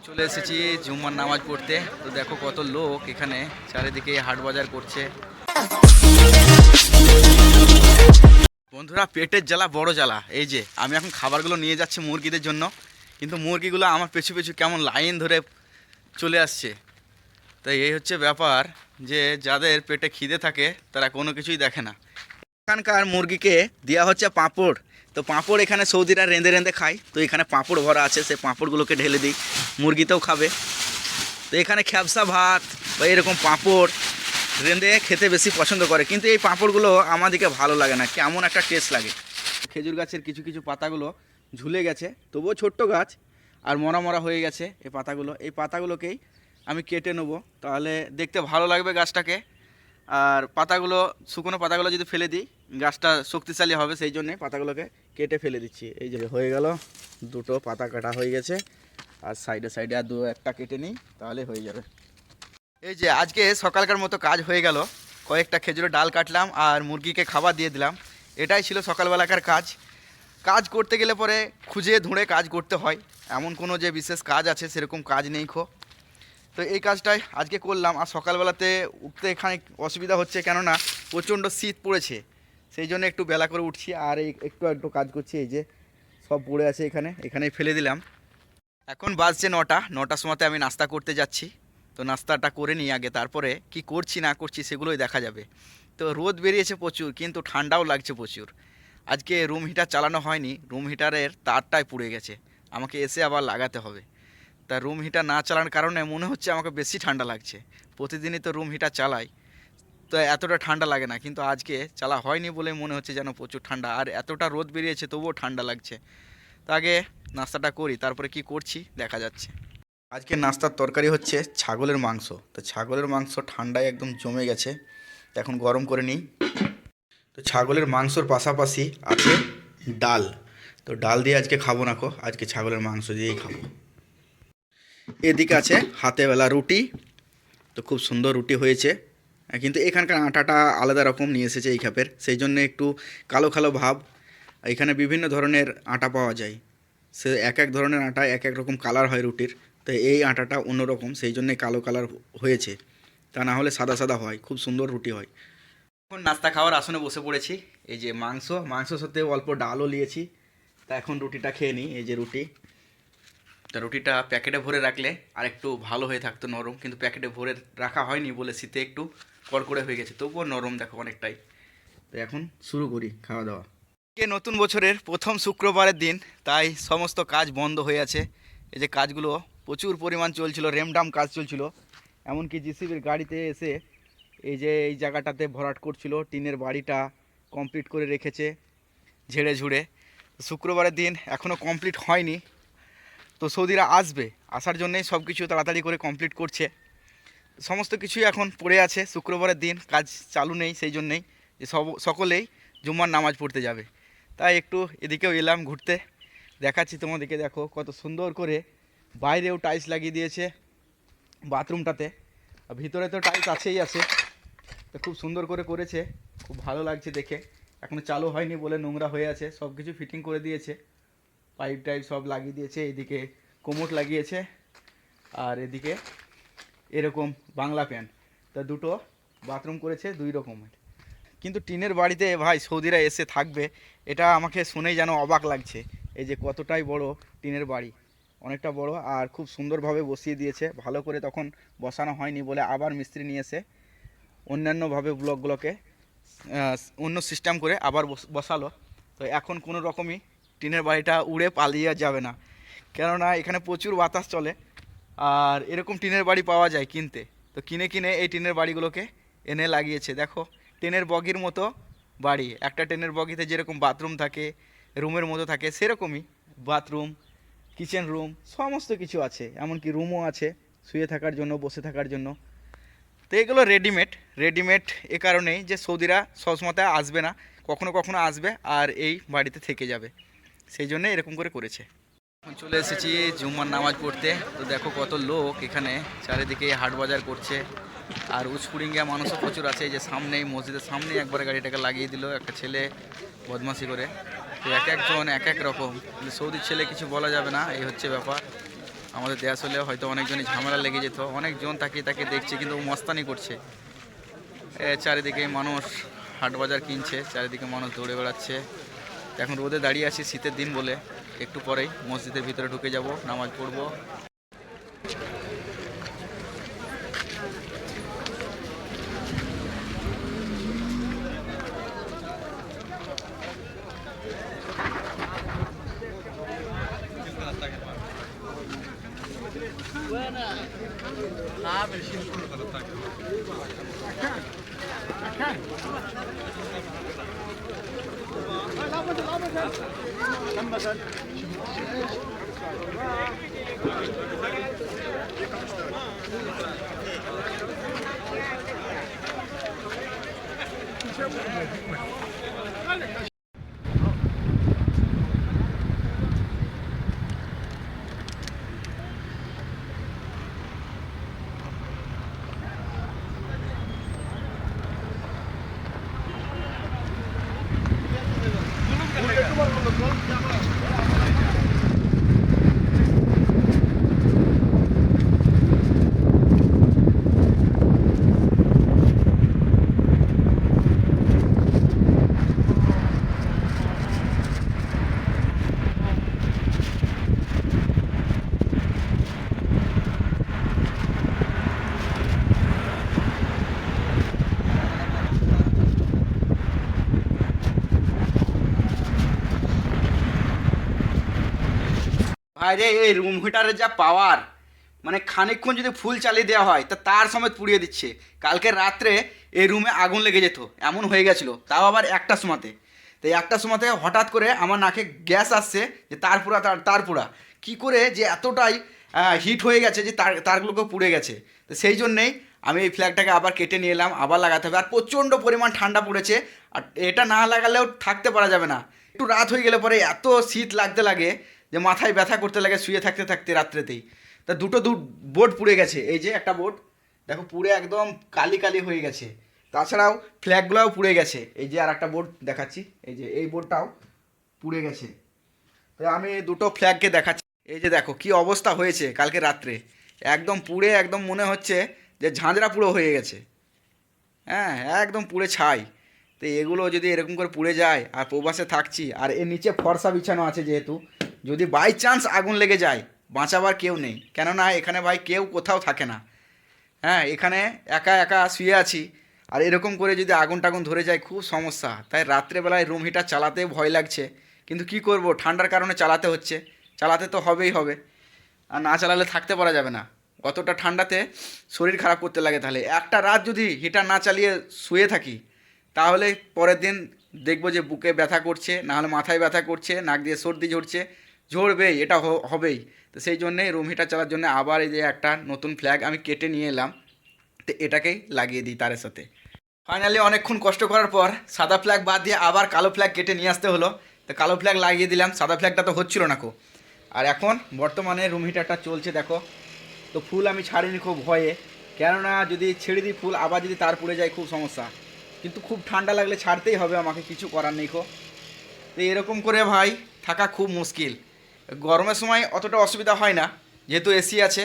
চলে এসেছি জুম্মার নামাজ পড়তে। তো দেখো কত লোক এখানে চারিদিকে হাট বাজার করছে। বন্ধুরা, পেটের জ্বালা বড় জ্বালা। এই যে আমি এখন খাবারগুলো নিয়ে যাচ্ছি মুরগিদের জন্য, কিন্তু মুরগিগুলো আমার পেছু পেছু কেমন লাইন ধরে চলে আসছে। তাই এই হচ্ছে ব্যাপার, যে যাদের পেটে খিদে থাকে তারা কোনো কিছুই দেখে না। এখানকার মুরগিকে দেওয়া হচ্ছে পাঁপড়। তো পাঁপড় এখানে সৌদিরা রেঁধে রেঁধে খায়, তো এখানে পাঁপড় ভরা আছে, সেই পাঁপড়গুলোকে ঢেলে দিই, মুরগিতেও খাবে। তো এখানে খ্যাপসা ভাত বা এরকম পাঁপড় রেঁধে খেতে বেশি পছন্দ করে, কিন্তু এই পাঁপড়গুলো আমাদেরকে ভালো লাগে না, কেমন একটা টেস্ট লাগে। খেজুর গাছের কিছু কিছু পাতাগুলো ঝুলে গেছে, তবুও ছোট্ট গাছ আর মরা মরা হয়ে গেছে এই পাতাগুলোকেই আমি কেটে নেবো, তাহলে দেখতে ভালো লাগবে গাছটাকে। আর পাতাগুলো, শুকনো পাতাগুলো যদি ফেলে দিই গাছটা শক্তিশালী হবে, সেই জন্যে পাতাগুলোকে কেটে ফেলে দিচ্ছি। এই যে হয়ে গেল, দুটো পাতা কাটা হয়ে গেছে, আর সাইডে সাইডে আর একটা কেটে নিই, তাহলে হয়ে যাবে। এই যে আজকে সকালকার মতো কাজ হয়ে গেল, কয়েকটা খেজুরের ডাল কাটলাম আর মুরগিকে খাবার দিয়ে দিলাম। এটাই ছিল সকালবেলাকার কাজ। কাজ করতে গেলে পরে খুঁজে ধুঁড়ে কাজ করতে হয়, এমন কোনো যে বিশেষ কাজ আছে সেরকম কাজ নেই। তো এই কাজটাই আজকে করলাম। আর সকালবেলাতে উঠতে এখানে অসুবিধা হচ্ছে, কেননা প্রচণ্ড শীত পড়েছে, সেই জন্য একটু বেলা করে উঠছি আর এই একটু কাজ করছি। এই যে সব পড়ে আছে এখানেই ফেলে দিলাম। এখন বাজছে 9টার সময়তে আমি নাস্তা করতে যাচ্ছি। তো নাস্তাটা করে নিই আগে, তারপরে কি করছি না করছি সেগুলোই দেখা যাবে। তো রোদ বেরিয়েছে প্রচুর, কিন্তু ঠান্ডাও লাগছে প্রচুর। আজকে রুম হিটার চালানো হয়নি, রুম হিটারের তারটাই পুড়ে গেছে, আমাকে এসে আবার লাগাতে হবে। তা রুম হিটার না চালানোর কারণে মনে হচ্ছে আমাকে বেশি ঠান্ডা লাগছে। প্রতিদিনই তো রুম হিটার চালাই, তো এতটা ঠান্ডা লাগে না, কিন্তু আজকে চালা হয়নি বলে মনে হচ্ছে যেন প্রচুর ঠান্ডা। আর এতটা রোদ বেরিয়েছে তবুও ঠান্ডা লাগছে। তো আগে নাস্তাটা করি, তারপরে কি করছি দেখা যাচ্ছে। আজকে নাস্তার তরকারি হচ্ছে ছাগলের মাংস। তো ছাগলের মাংস ঠান্ডায় একদম জমে গেছে, তো এখন গরম করে নিই। তো ছাগলের মাংসর পাশাপাশি আছে ডাল। তো ডাল দিয়ে আজকে খাবো না, আজকে ছাগলের মাংস দিয়েই খাবো। এদিকে আছে হাতে বেলা রুটি। তো খুব সুন্দর রুটি হয়েছে, কিন্তু এখানকার আটাটা আলাদা রকম নিয়ে এসেছে এই খাপের, সেই জন্য একটু কালো কালো ভাব। এখানে বিভিন্ন ধরনের আটা পাওয়া যায়, সে এক এক ধরনের আটা এক এক রকম কালার হয় রুটির। তো এই আটাটা অন্যরকম, সেই জন্যে কালো কালার হয়েছে, তা না হলে সাদা সাদা হয়, খুব সুন্দর রুটি হয়। এখন নাস্তা খাওয়ার আসনে বসে পড়েছি। এই যে মাংসর সাথে অল্প ডালও নিয়েছি। তা এখন রুটিটা খেয়ে নিই। এই যে রুটি, তা রুটিটা প্যাকেটে ভরে রাখলে আর একটু ভালো হয়ে থাকতো নরম, কিন্তু প্যাকেটে ভরে রাখা হয়নি বলে শীতে একটু কড়কড়ে হয়ে গেছে, তবুও নরম দেখো অনেকটাই। তো এখন শুরু করি খাওয়া দাওয়া। নতুন বছরের প্রথম শুক্রবারের দিন, তাই সমস্ত কাজ বন্ধ হয়ে আছে। এই যে কাজগুলো প্রচুর পরিমাণ চলছিল, রেমডাম কাজ চলছিল। এমনকি জিসিবির গাড়িতে এসে এই যে এই জায়গাটাতে ভরাট করছিল, টিনের বাড়িটা কমপ্লিট করে রেখেছে ঝেড়ে ঝুড়ে। শুক্রবারের দিন এখনও কমপ্লিট হয়নি, তো সৌদিরা আসবে, আসার জন্যেই সব কিছু তাড়াতাড়ি করে কমপ্লিট করছে। সমস্ত কিছুই এখন পড়ে আছে, শুক্রবারের দিন কাজ চালু নেই, সেই জন্যেই যে সকলেই জুম্মার নামাজ পড়তে যাবে। তাই একটু এদিকেও এলাম ঘুরতে, দেখাচ্ছি তোমাদেরকে। দেখো কত সুন্দর করে বাইরেও টাইলস লাগিয়ে দিয়েছে বাথরুমটাতে, আর ভিতরে তো টাইলস আছেই আছে। তো খুব সুন্দর করে করেছে, খুব ভালো লাগছে দেখে। এখনও চালু হয়নি বলে নোংরা হয়ে আছে, সব কিছু ফিটিং করে দিয়েছে, পাইপ টাইপ সব লাগিয়ে দিয়েছে। এদিকে কোমোট লাগিয়েছে, আর এদিকে এরকম বাংলা প্যান। তা দুটো বাথরুম করেছে দুই রকমের। কিন্তু টিনের বাড়িতে ভাই সৌদিরা এসে থাকবে, এটা আমাকে শুনেই যেন অবাক লাগছে। এই যে কতটাই বড় টিনের বাড়ি, অনেকটা বড়, আর খুব সুন্দরভাবে বসিয়ে দিয়েছে। ভালো করে তখন বসানো হয়নি বলে আবার মিস্ত্রি নিয়ে এসে অন্যান্যভাবে ব্লকগুলোকে অন্য সিস্টেম করে আবার বসালো। তো এখন কোনো রকমই টিনের বাড়িটা উড়ে পালিয়ে যাবে না, কেননা এখানে প্রচুর বাতাস চলে, আর এরকম টিনের বাড়ি পাওয়া যায় কিনতে। তো কিনে কিনে এই টিনের বাড়িগুলোকে এনে লাগিয়েছে। দেখো টিনের বগির মতো বাড়ি, একটা টিনের বগিতে যেরকম বাথরুম থাকে, রুমের মতো থাকে, সেরকমই বাথরুম, কিচেন রুম সমস্ত কিছু আছে, এমনকি রুমও আছে শুয়ে থাকার জন্য, বসে থাকার জন্য। তো এগুলো রেডিমেড এ কারণেই যে সৌদিরা সবসময় আসবে না, কখনো কখনো আসবে আর এই বাড়িতে থেকে যাবে, সেই জন্য এরকম করে করেছে। চলে এসেছি জুম্মার নামাজ পড়তে। তো দেখো কত লোক এখানে চারিদিকে হাট বাজার করছে, আর উচপুরিঙ্গা মানুষও প্রচুর আছে। এই যে সামনেই মসজিদের সামনেই একবারে গাড়িটাকে লাগিয়ে দিল একটা ছেলে বদমাশি করে। তো এক একজন এক এক রকম, সৌদির ছেলে কিছু বলা যাবে না, এই হচ্ছে ব্যাপার। আমাদের দেশ হলে হয়তো অনেকজনই ঝামেলা লেগে যেত, অনেকজন তাকে তাকে দেখছে কিন্তু ও মস্তানি করছে। চারিদিকে মানুষ হাট বাজার কিনছে, চারিদিকে মানুষ দৌড়ে বেড়াচ্ছে। এখন রোদে দাঁড়িয়ে আছি শীতের দিন বলে, একটু পরেই মসজিদের ভিতরে ঢুকে যাব, নামাজ পড়বো। ভাইরে এই রুম হিটারের যা পাওয়ার, মানে খানিকক্ষণ যদি ফুল চালিয়ে দেওয়া হয় তা তার সমেত পুড়িয়ে দিচ্ছে। কালকে রাত্রে এই রুমে আগুন লেগে যেত, এমন হয়ে গেছিলো, তাও আবার একটা সময়তে। তো একটা সময়তে হঠাৎ করে আমার নাকে গ্যাস আসছে, যে তার পুরা কী করে যে এতটাই হিট হয়ে গেছে যে তারগুলোকে পুড়ে গেছে। তো সেই জন্যেই আমি এই ফ্ল্যাগটাকে আবার কেটে নিয়ে এলাম, আবার লাগাতে হবে। আর প্রচণ্ড পরিমাণ ঠান্ডা পড়েছে, আর এটা না লাগালেও থাকতে পারা যাবে না। একটু রাত হয়ে গেলে পরে এত শীত লাগতে লাগে যে মাথায় ব্যথা করতে লাগে শুয়ে থাকতে থাকতে রাত্রেতেই। তা দুটো বোর্ড পুড়ে গেছে, এই যে একটা বোর্ড দেখো পুড়ে একদম কালি কালি হয়ে গেছে। তাছাড়াও ফ্ল্যাগগুলোও পুড়ে গেছে, এই যে আর একটা বোর্ড দেখাচ্ছি, এই যে এই বোর্ডটাও পুড়ে গেছে। তো আমি দুটো ফ্ল্যাগকে দেখাচ্ছি, এই যে দেখো কি অবস্থা হয়েছে কালকে রাত্রে, একদম পুড়ে একদম মনে হচ্ছে যে ঝাঁঝরা পুরো হয়ে গেছে। হ্যাঁ, একদম পুড়ে ছাই। তো এগুলো যদি এরকম করে পুড়ে যায়, আর প্রবাসে থাকছি, আর এর নিচে ফর্সা বিছানো আছে, যেহেতু যদি বাই চান্স আগুন লেগে যায় বাঁচাবার কেউ নেই, কেননা এখানে ভাই কেউ কোথাও থাকে না। হ্যাঁ, এখানে একা একা শুয়ে আছি, আর এরকম করে যদি আগুন টাগুন ধরে যায় খুব সমস্যা। তাই রাত্রেবেলায় রুম হিটার চালাতে ভয় লাগছে, কিন্তু কি করব, ঠান্ডার কারণে চালাতে হচ্ছে, চালাতে তো হবেই হবে, আর না চালালে থাকতে পারা যাবে না। অতটা ঠান্ডাতে শরীর খারাপ করতে লাগে। তাহলে একটা রাত যদি হিটার না চালিয়ে শুয়ে থাকি, তাহলে পরের দিন দেখবো যে বুকে ব্যথা করছে, নাহলে মাথায় ব্যথা করছে, নাক দিয়ে সর্দি ঝরবেই, এটা হবেই। তো সেই জন্যেই রুম হিটার চালার জন্য আবার এই যে একটা নতুন ফ্ল্যাগ আমি কেটে নিয়ে এলাম, তো এটাকেই লাগিয়ে দিই তারের সাথে। ফাইনালি অনেকক্ষণ কষ্ট করার পর সাদা ফ্ল্যাগ বাদ দিয়ে আবার কালো ফ্ল্যাগ কেটে নিয়ে আসতে হলো। তো কালো ফ্ল্যাগ লাগিয়ে দিলাম, সাদা ফ্ল্যাগটা তো হচ্ছিল না কো। আর এখন বর্তমানে রুম হিটারটা চলছে দেখো। তো ফুল আমি ছাড়িনি খুব ভয়ে, কেননা যদি ছেড়ে দিই ফুল আবার যদি তার পুড়ে যায় খুব সমস্যা। কিন্তু খুব ঠান্ডা লাগলে ছাড়তেই হবে আমাকে, কিছু করার নেই কো। তো এরকম করে ভাই থাকা খুব মুশকিল। গরমের সময় অতটা অসুবিধা হয় না, যেহেতু এসি আছে।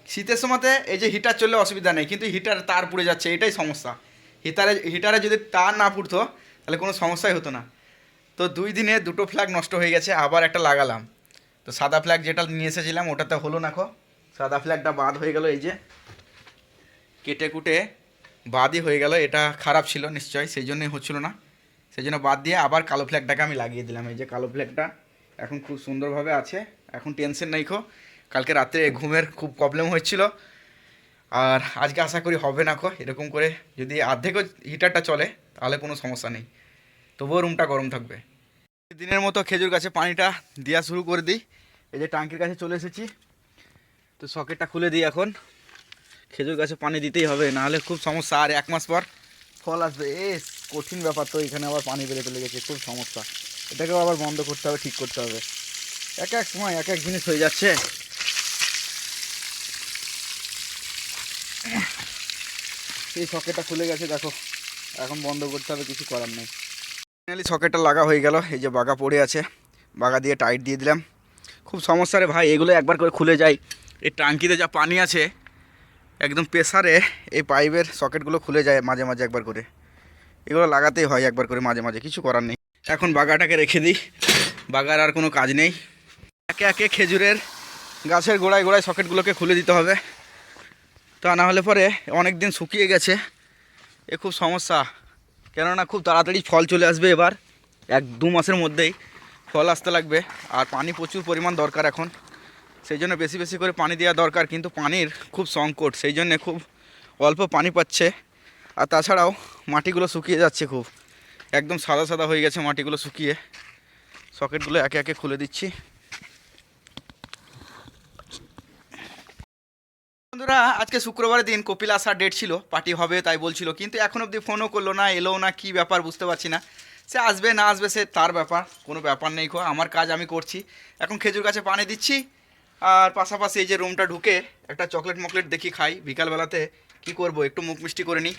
শীতের সময়তে এই যে হিটার চললে অসুবিধা নেই, কিন্তু হিটার তার পুড়ে যাচ্ছে, এটাই সমস্যা। হিটারে যদি তার না পুড়তো তাহলে কোনো সমস্যাই হতো না। তো 2 দিনে দুটো ফ্ল্যাগ নষ্ট হয়ে গেছে, আবার একটা লাগালাম। তো সাদা ফ্ল্যাগ যেটা নিয়ে এসেছিলাম ওটাতে হলো না খো, সাদা ফ্ল্যাগটা বাদ হয়ে গেল, এই যে কেটে কুটে বাদই হয়ে গেল। এটা খারাপ ছিল নিশ্চয়ই, সেই জন্যই হচ্ছিল না, সেই জন্য বাদ দিয়ে আবার কালো ফ্ল্যাগটাকে আমি লাগিয়ে দিলাম। এই যে কালো ফ্ল্যাগটা এখন খুব সুন্দরভাবে আছে, এখন টেনশন নেই খো। কালকে রাত্রে ঘুমের খুব প্রবলেম হচ্ছিল, আর আজকে আশা করি হবে না খো। এরকম করে যদি অর্ধেকও হিটারটা চলে তাহলে কোনো সমস্যা নেই, তবুও রুমটা গরম থাকবে। দিনের মতো খেজুর গাছে পানিটা দেওয়া শুরু করে দিই। এই যে ট্যাঙ্কির কাছে চলে এসেছি, তো সকেটটা খুলে দিই। এখন খেজুর গাছে পানি দিতেই হবে, নাহলে খুব সমস্যা। আর 1 মাস পর ফল আসবে, কঠিন ব্যাপার। তো এখানে আবার পানি বেরোতে লেগেছে, খুব সমস্যা। এটাকেও আবার বন্ধ করতে হবে, ঠিক করতে হবে। এক এক সময় এক এক জিনিস হয়ে যাচ্ছে। এই সকেটটা খুলে গেছে দেখো, এখন বন্ধ করতে হবে, কিছু করার নেই। ফাইনালি সকেটটা লাগা হয়ে গেল, এই যে বাগা পড়ে আছে, বাগা দিয়ে টাইট দিয়ে দিলাম। খুব সমস্যা রে ভাই, এগুলো একবার করে খুলে যায় এই ট্যাঙ্কিতে যা পানি আছে একদম প্রেসারে এই পাইপের সকেটগুলো খুলে যায় মাঝে মাঝে একবার করে। এগুলো লাগাতেই হয় একবার করে মাঝে মাঝে, কিছু করার নেই। এখন বাগাটাকে রেখে দিই, বাগার আর কোনো কাজ নেই। একে একে খেজুরের গাছের গোড়ায় গোড়ায় সকেটগুলোকে খুলে দিতে হবে, তা না হলে পরে অনেক দিন শুকিয়ে গেছে, এ খুব সমস্যা। কেননা খুব তাড়াতাড়ি ফল চলে আসবে, এবার 1-2 মাসের মধ্যেই ফল আসতে লাগবে। আর পানি প্রচুর পরিমাণ দরকার এখন, সেই জন্য বেশি বেশি করে পানি দেওয়া দরকার, কিন্তু পানির খুব সংকট, সেই জন্যে খুব অল্প পানি পাচ্ছে। আর তাছাড়াও মাটিগুলো শুকিয়ে যাচ্ছে, খুব একদম সাদা সাদা হয়ে গেছে মাটিগুলো শুকিয়ে। সকেটগুলো একে একে খুলে দিচ্ছি। বন্ধুরা, আজকে শুক্রবারের দিন কপিল আসার ডেট ছিল, পার্টি হবে তাই বলছিল, কিন্তু এখন অবধি ফোনও করলো না, এলো না, কি ব্যাপার বুঝতে পারছি না। সে আসবে না আসবে সে তার ব্যাপার, কোনো ব্যাপার নেই। আমার কাজ আমি করছি, এখন খেজুর গাছে পানি দিচ্ছি। আর পাশাপাশি এই যে রুমটা ঢুকে একটা চকলেট মকলেট দেখি খাই, বিকালবেলাতে কি করব, একটু মুখ মিষ্টি করে নিই।